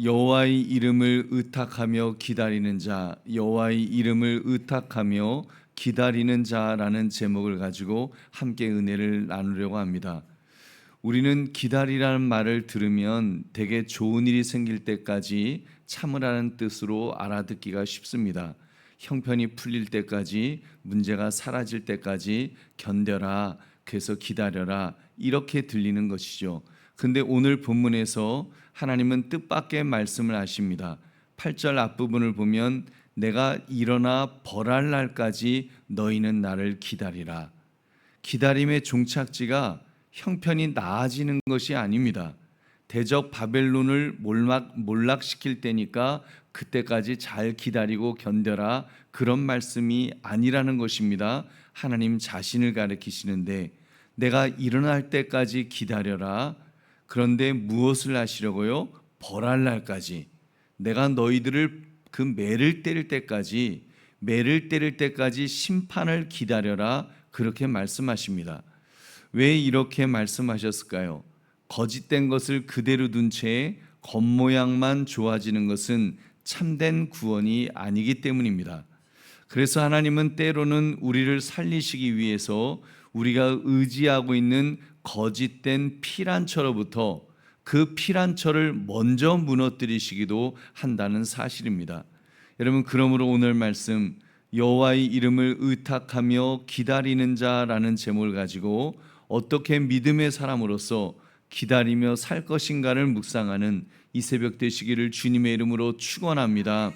여호와의 이름을 의탁하며 기다리는 자, 여호와의 이름을 의탁하며 기다리는 자라는 제목을 가지고 함께 은혜를 나누려고 합니다. 우리는 기다리라는 말을 들으면 되게 좋은 일이 생길 때까지 참으라는 뜻으로 알아듣기가 쉽습니다. 형편이 풀릴 때까지, 문제가 사라질 때까지 견뎌라, 그래서 기다려라, 이렇게 들리는 것이죠. 근데 오늘 본문에서 하나님은 뜻밖의 말씀을 하십니다. 8절 앞부분을 보면 내가 일어나 벌할 날까지 너희는 나를 기다리라. 기다림의 종착지가 형편이 나아지는 것이 아닙니다. 대적 바벨론을 몰락시킬 때니까 그때까지 잘 기다리고 견뎌라, 그런 말씀이 아니라는 것입니다. 하나님 자신을 가리키시는데 내가 일어날 때까지 기다려라. 그런데 무엇을 하시려고요? 벌할 날까지, 내가 너희들을 그 매를 때릴 때까지 심판을 기다려라, 그렇게 말씀하십니다. 왜 이렇게 말씀하셨을까요? 거짓된 것을 그대로 둔 채 겉모양만 좋아지는 것은 참된 구원이 아니기 때문입니다. 그래서 하나님은 때로는 우리를 살리시기 위해서 우리가 의지하고 있는 거짓된 피란처로부터 그 피란처를 먼저 무너뜨리시기도 한다는 사실입니다. 여러분, 그러므로 오늘 말씀 여호와의 이름을 의탁하며 기다리는 자라는 제목을 가지고 어떻게 믿음의 사람으로서 기다리며 살 것인가를 묵상하는 이 새벽 되시기를 주님의 이름으로 축원합니다.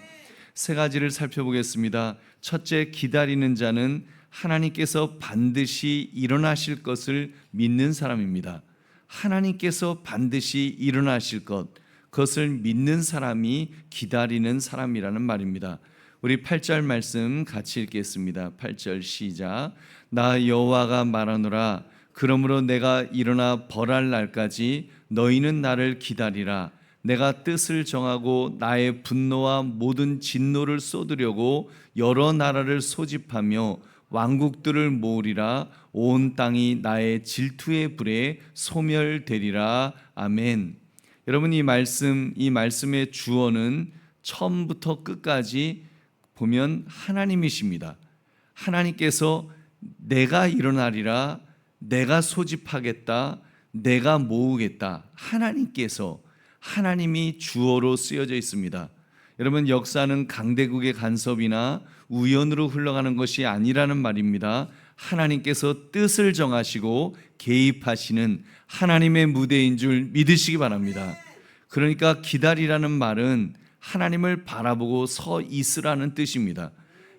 세 가지를 살펴보겠습니다. 첫째, 기다리는 자는 하나님께서 반드시 일어나실 것을 믿는 사람입니다. 하나님께서 반드시 일어나실 것, 그것을 믿는 사람이 기다리는 사람이라는 말입니다. 우리 8절 말씀 같이 읽겠습니다. 8절 시작. 나 여호와가 말하노라. 그러므로 내가 일어나 벌할 날까지 너희는 나를 기다리라. 내가 뜻을 정하고 나의 분노와 모든 진노를 쏟으려고 여러 나라를 소집하며 왕국들을 모으리라. 온 땅이 나의 질투의 불에 소멸되리라. 아멘. 여러분, 이 말씀의 주어는 처음부터 끝까지 보면 하나님이십니다. 하나님께서 내가 일어나리라, 내가 소집하겠다, 내가 모으겠다, 하나님이 주어로 쓰여져 있습니다. 여러분, 역사는 강대국의 간섭이나 우연으로 흘러가는 것이 아니라는 말입니다. 하나님께서 뜻을 정하시고 개입하시는 하나님의 무대인 줄 믿으시기 바랍니다. 그러니까 기다리라는 말은 하나님을 바라보고 서 있으라는 뜻입니다.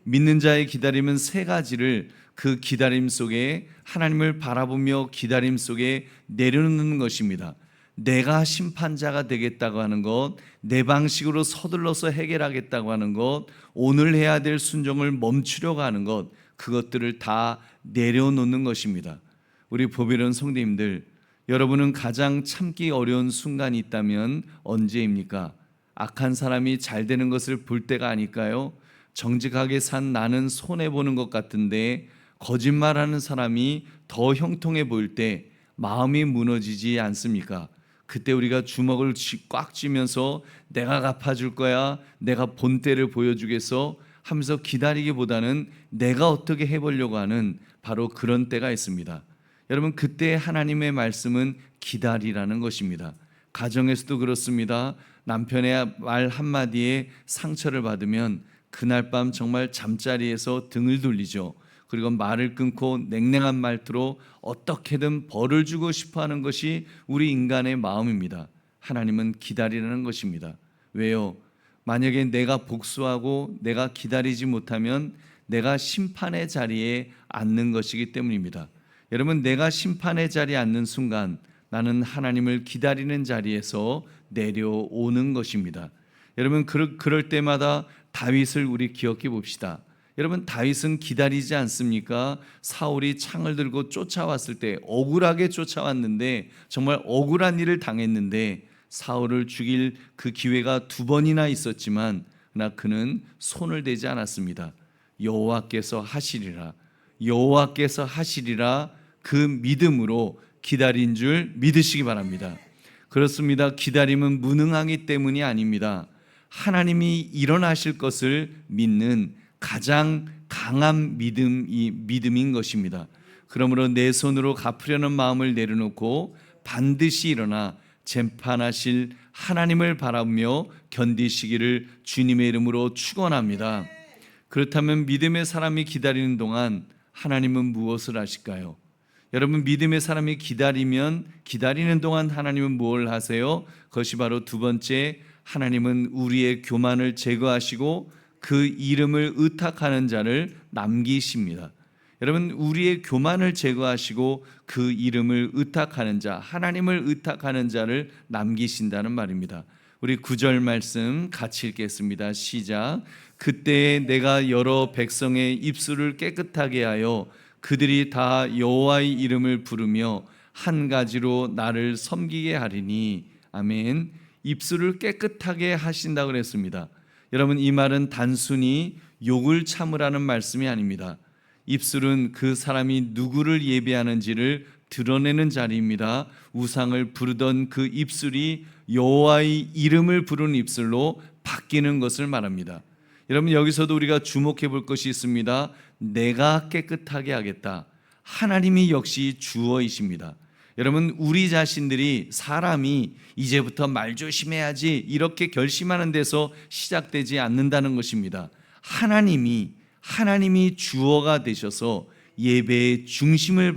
믿는 자의 기다림은 세 가지를 그 기다림 속에, 하나님을 바라보며 기다림 속에 내려놓는 것입니다. 내가 심판자가 되겠다고 하는 것, 내 방식으로 서둘러서 해결하겠다고 하는 것, 오늘 해야 될 순종을 멈추려고 하는 것, 그것들을 다 내려놓는 것입니다. 우리 보배로운 성도님들, 여러분은 가장 참기 어려운 순간이 있다면 언제입니까? 악한 사람이 잘 되는 것을 볼 때가 아닐까요? 정직하게 산 나는 손해보는 것 같은데 거짓말하는 사람이 더 형통해 보일 때 마음이 무너지지 않습니까? 그때 우리가 주먹을 꽉 쥐면서 내가 갚아줄 거야, 내가 본때를 보여주겠어 하면서 기다리기보다는 내가 어떻게 해보려고 하는 바로 그런 때가 있습니다. 여러분, 그때 하나님의 말씀은 기다리라는 것입니다. 가정에서도 그렇습니다. 남편의 말 한마디에 상처를 받으면 그날 밤 정말 잠자리에서 등을 돌리죠. 그리고 말을 끊고 냉랭한 말투로 어떻게든 벌을 주고 싶어하는 것이 우리 인간의 마음입니다. 하나님은 기다리라는 것입니다. 왜요? 만약에 내가 복수하고 내가 기다리지 못하면 내가 심판의 자리에 앉는 것이기 때문입니다. 여러분, 내가 심판의 자리에 앉는 순간 나는 하나님을 기다리는 자리에서 내려오는 것입니다. 여러분, 그럴 때마다 다윗을 우리 기억해 봅시다. 여러분, 다윗은 기다리지 않습니까? 사울이 창을 들고 쫓아왔을 때, 억울하게 쫓아왔는데 정말 억울한 일을 당했는데 사울을 죽일 그 기회가 두 번이나 있었지만 그러나 그는 손을 대지 않았습니다. 여호와께서 하시리라, 그 믿음으로 기다린 줄 믿으시기 바랍니다. 그렇습니다. 기다림은 무능하기 때문이 아닙니다. 하나님이 일어나실 것을 믿는 가장 강한 믿음인 것입니다. 그러므로 내 손으로 갚으려는 마음을 내려놓고 반드시 일어나 재판하실 하나님을 바라며 견디시기를 주님의 이름으로 축원합니다. 그렇다면 믿음의 사람이 기다리는 동안 하나님은 무엇을 하실까요? 여러분, 믿음의 사람이 기다리는 동안 하나님은 뭘 하세요? 그것이 바로 두 번째, 하나님은 우리의 교만을 제거하시고 그 이름을 의탁하는 자를 남기십니다. 여러분, 우리의 교만을 제거하시고 그 이름을 의탁하는 자, 하나님을 의탁하는 자를 남기신다는 말입니다. 우리 9절 말씀 같이 읽겠습니다. 시작. 그때에 내가 여러 백성의 입술을 깨끗하게 하여 그들이 다 여호와의 이름을 부르며 한 가지로 나를 섬기게 하리니. 아멘. 입술을 깨끗하게 하신다고 그랬습니다. 여러분, 이 말은 단순히 욕을 참으라는 말씀이 아닙니다. 입술은 그 사람이 누구를 예배하는지를 드러내는 자리입니다. 우상을 부르던 그 입술이 여호와의 이름을 부르는 입술로 바뀌는 것을 말합니다. 여러분, 여기서도 우리가 주목해 볼 것이 있습니다. 내가 깨끗하게 하겠다. 하나님이 역시 주어이십니다. 여러분, 우리 자신들이 사람이 이제부터 말 조심해야지 이렇게 결심하는 데서 시작되지 않는다는 것입니다. 하나님이 주어가 되셔서 예배의 중심을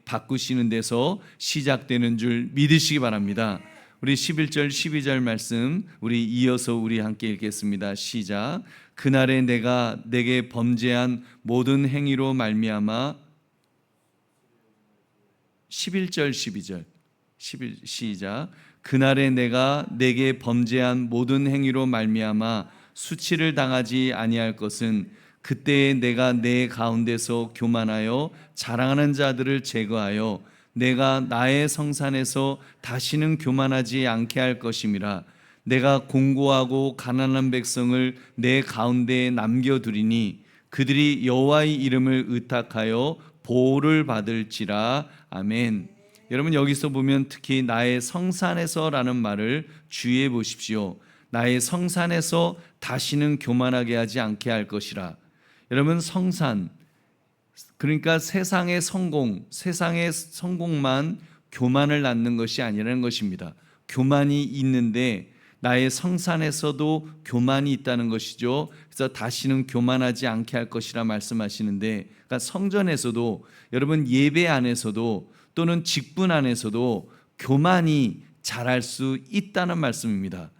바꾸시는 데서 시작되는 줄 믿으시기 바랍니다. 우리 11절 12절 말씀 우리 이어서 우리 함께 읽겠습니다. 시작. 그날에 내가 내게 범죄한 모든 행위로 말미암아 11절 12절 시작. 그날에 내가 내게 범죄한 모든 행위로 말미암아 수치를 당하지 아니할 것은 그때에 내가 내 가운데서 교만하여 자랑하는 자들을 제거하여 내가 나의 성산에서 다시는 교만하지 않게 할 것임이라. 내가 공고하고 가난한 백성을 내 가운데에 남겨두리니 그들이 여호와의 이름을 의탁하여 보호를 받을지라. 아멘. 여러분, 여기서 보면 특히 나의 성산에서라는 말을 주의해 보십시오. 나의 성산에서 다시는 교만하게 하지 않게 할 것이라. 여러분, 성산, 그러니까 세상의 성공만 교만을 낳는 것이 아니라는 것입니다. 교만이 있는데 나의 성산에서도 교만이 있다는 것이죠. 그래서 다시는 교만하지 않게 할 것이라 말씀하시는데, 그러니까 성전에서도, 여러분 예배 안에서도 또는 직분 안에서도 교만이 자랄 수 있다는 말씀입니다.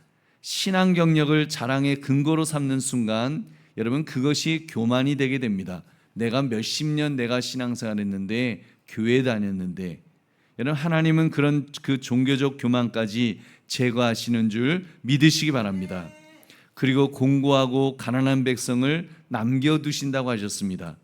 신앙 경력을 자랑의 근거로 삼는 순간 여러분, 그것이 교만이 되게 됩니다. 내가 몇십 년 내가 신앙생활 했는데, 교회 다녔는데. 여러분, 하나님은 그런 그 종교적 교만까지 제거하시는 줄 믿으시기 바랍니다. 그리고 공고하고 가난한 백성을 남겨두신다고 하셨습니다.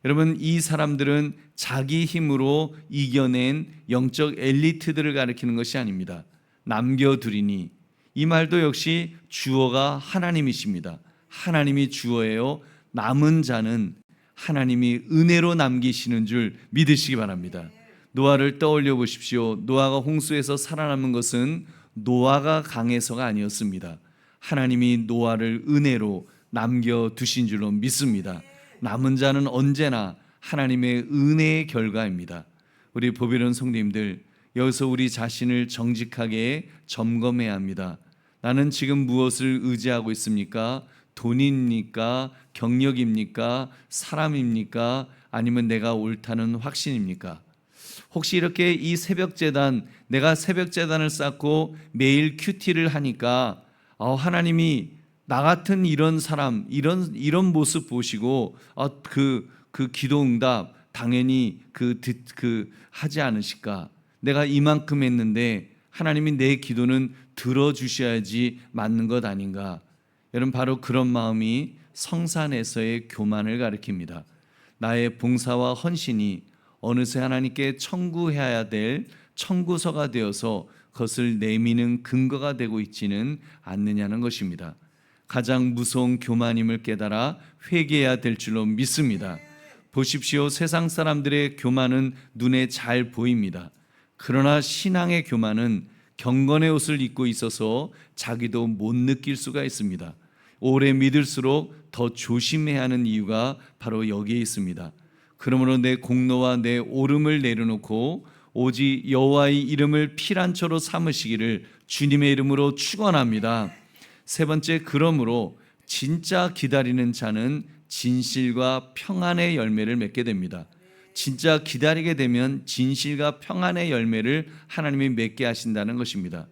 여러분, 이 사람들은 자기 힘으로 이겨낸 영적 엘리트들을 가리키는 것이 아닙니다. 남겨두리니, 이 말도 역시 주어가 하나님이십니다. 하나님이 주어예요. 남은 자는 하나님이 은혜로 남기시는 줄 믿으시기 바랍니다. 노아를 떠올려 보십시오. 노아가 홍수에서 살아남은 것은 노아가 강해서가 아니었습니다. 하나님이 노아를 은혜로 남겨두신 줄로 믿습니다. 남은 자는 언제나 하나님의 은혜의 결과입니다. 우리 보배로운 성도님들, 여기서 우리 자신을 정직하게 점검해야 합니다. 나는 지금 무엇을 의지하고 있습니까? 돈입니까? 경력입니까? 사람입니까? 아니면 내가 옳다는 확신입니까? 혹시 이렇게 이 새벽재단, 내가 새벽재단을 쌓고 매일 큐티를 하니까 하나님이 나 같은 이런 사람, 이런 모습 보시고 그 기도응답 당연히 하지 않으실까? 내가 이만큼 했는데 하나님이 내 기도는 들어주셔야지 맞는 것 아닌가? 여러분, 바로 그런 마음이 성산에서의 교만을 가리킵니다. 나의 봉사와 헌신이 어느새 하나님께 청구해야 될 청구서가 되어서 그것을 내미는 근거가 되고 있지는 않느냐는 것입니다. 가장 무서운 교만임을 깨달아 회개해야 될 줄로 믿습니다. 보십시오. 세상 사람들의 교만은 눈에 잘 보입니다. 그러나 신앙의 교만은 경건의 옷을 입고 있어서 자기도 못 느낄 수가 있습니다. 오래 믿을수록 더 조심해야 하는 이유가 바로 여기에 있습니다. 그러므로 내 공로와 내 오름을 내려놓고 오직 여호와의 이름을 피란처로 삼으시기를 주님의 이름으로 축원합니다. 세 번째, 그러므로 진짜 기다리는 자는 진실과 평안의 열매를 맺게 됩니다. 진짜 기다리게 되면 진실과 평안의 열매를 하나님이 맺게 하신다는 것입니다.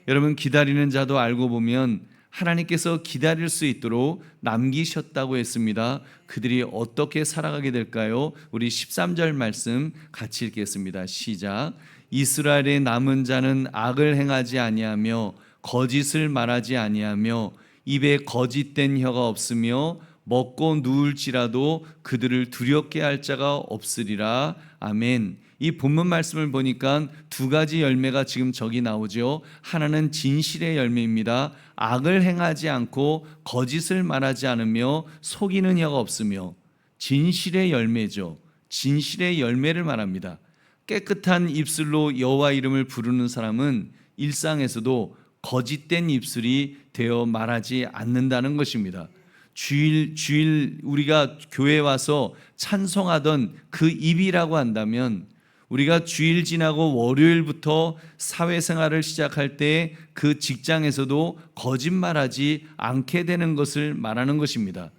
여러분, 기다리는 자도 알고 보면 하나님께서 기다릴 수 있도록 남기셨다고 했습니다. 그들이 어떻게 살아가게 될까요? 우리 13절 말씀 같이 읽겠습니다. 시작. 이스라엘의 남은 자는 악을 행하지 아니하며 거짓을 말하지 아니하며 입에 거짓된 혀가 없으며 먹고 누울지라도 그들을 두렵게 할 자가 없으리라. 아멘. 이 본문 말씀을 보니까 두 가지 열매가 지금 저기 나오죠. 하나는 진실의 열매입니다. 악을 행하지 않고 거짓을 말하지 않으며 속이는 혀가 없으며, 진실의 열매죠. 진실의 열매를 말합니다. 깨끗한 입술로 여호와 이름을 부르는 사람은 일상에서도 거짓된 입술이 되어 말하지 않는다는 것입니다. 주일 우리가 교회에 와서 찬송하던 그 입이라고 한다면, 우리가 주일 지나고 월요일부터 사회생활을 시작할 때 그 직장에서도 거짓말하지 않게 되는 것을 말하는 것입니다.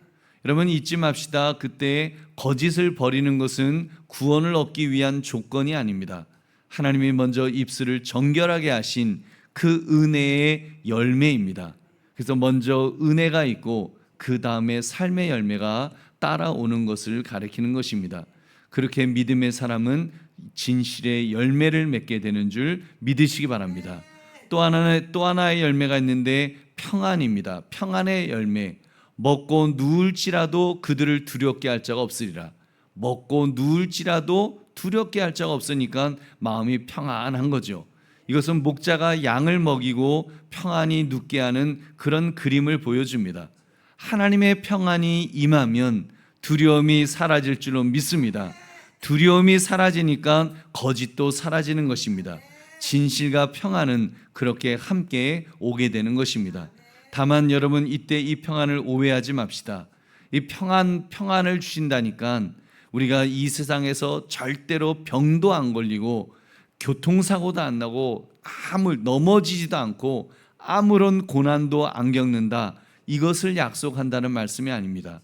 여러분, 잊지 맙시다. 그때 거짓을 버리는 것은 구원을 얻기 위한 조건이 아닙니다. 하나님이 먼저 입술을 정결하게 하신 그 은혜의 열매입니다. 그래서 먼저 은혜가 있고 그 다음에 삶의 열매가 따라오는 것을 가리키는 것입니다. 그렇게 믿음의 사람은 진실의 열매를 맺게 되는 줄 믿으시기 바랍니다. 또 하나의 열매가 있는데 평안입니다. 평안의 열매. 먹고 누울지라도 그들을 두렵게 할 자가 없으리라. 먹고 누울지라도 두렵게 할 자가 없으니까 마음이 평안한 거죠. 이것은 목자가 양을 먹이고 평안히 눕게 하는 그런 그림을 보여줍니다. 하나님의 평안이 임하면 두려움이 사라질 줄로 믿습니다. 두려움이 사라지니까 거짓도 사라지는 것입니다. 진실과 평안은 그렇게 함께 오게 되는 것입니다. 다만 여러분, 이때 이 평안을 오해하지 맙시다. 이 평안을 주신다니까 우리가 이 세상에서 절대로 병도 안 걸리고 교통사고도 안 나고 넘어지지도 않고 아무런 고난도 안 겪는다, 이것을 약속한다는 말씀이 아닙니다.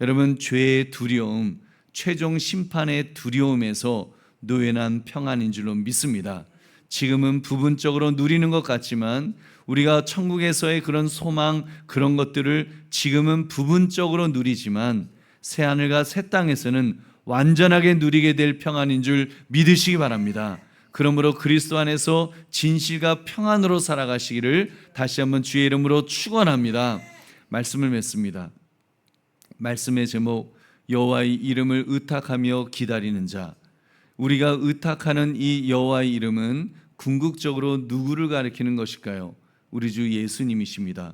여러분, 죄의 두려움, 최종 심판의 두려움에서 노연한 평안인 줄로 믿습니다. 지금은 부분적으로 누리는 것 같지만 우리가 천국에서의 그런 소망, 그런 것들을 지금은 부분적으로 누리지만 새하늘과 새 땅에서는 완전하게 누리게 될 평안인 줄 믿으시기 바랍니다. 그러므로 그리스도 안에서 진실과 평안으로 살아가시기를 다시 한번 주의 이름으로 축원합니다. 말씀을 맺습니다. 말씀의 제목, 여호와의 이름을 의탁하며 기다리는 자. 우리가 의탁하는 이 여호와의 이름은 궁극적으로 누구를 가리키는 것일까요? 우리 주 예수님이십니다.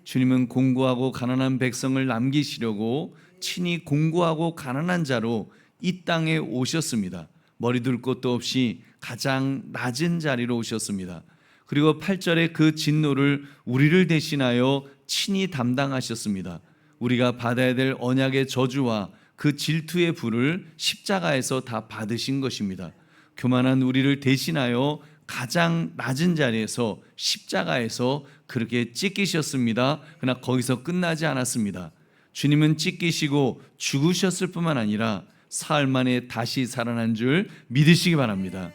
주님은 공고하고 가난한 백성을 남기시려고 친히 공고하고 가난한 자로 이 땅에 오셨습니다. 머리 둘 곳도 없이 가장 낮은 자리로 오셨습니다. 그리고 8절에 그 진노를 우리를 대신하여 친히 담당하셨습니다. 우리가 받아야 될 언약의 저주와 그 질투의 불을 십자가에서 다 받으신 것입니다. 교만한 우리를 대신하여 가장 낮은 자리에서 십자가에서 그렇게 찢기셨습니다. 그러나 거기서 끝나지 않았습니다. 주님은 찢기시고 죽으셨을 뿐만 아니라 사흘 만에 다시 살아난 줄 믿으시기 바랍니다.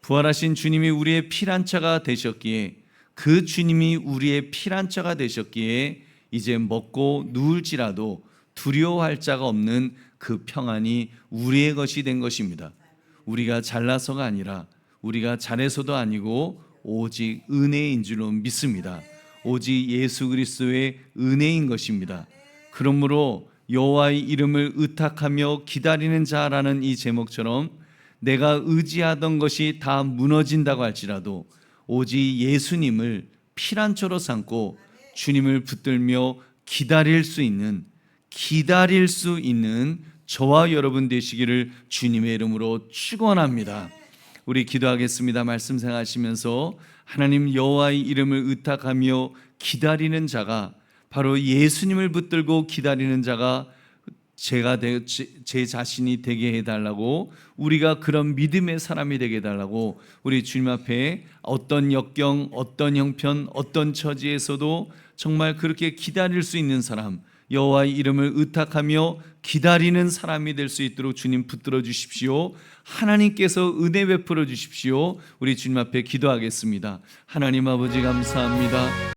부활하신 주님이 우리의 피난처가 되셨기에, 그 주님이 우리의 피난처가 되셨기에 이제 먹고 누울지라도 두려워할 자가 없는 그 평안이 우리의 것이 된 것입니다. 우리가 잘나서가 아니라, 우리가 잘해서도 아니고 오직 은혜인 줄로 믿습니다. 오직 예수 그리스도의 은혜인 것입니다. 그러므로 여호와의 이름을 의탁하며 기다리는 자라는 이 제목처럼 내가 의지하던 것이 다 무너진다고 할지라도 오직 예수님을 피난처로 삼고 주님을 붙들며 기다릴 수 있는 저와 여러분 되시기를 주님의 이름으로 축원합니다. 우리 기도하겠습니다. 말씀 생각하시면서 하나님 여호와의 이름을 의탁하며 기다리는 자가, 바로 예수님을 붙들고 기다리는 자가 제 자신이 되게 해달라고, 우리가 그런 믿음의 사람이 되게 해달라고, 우리 주님 앞에 어떤 역경, 어떤 형편, 어떤 처지에서도 정말 그렇게 기다릴 수 있는 사람, 여호와의 이름을 의탁하며 기다리는 사람이 될 수 있도록 주님 붙들어 주십시오. 하나님께서 은혜 베풀어 주십시오. 우리 주님 앞에 기도하겠습니다. 하나님 아버지 감사합니다.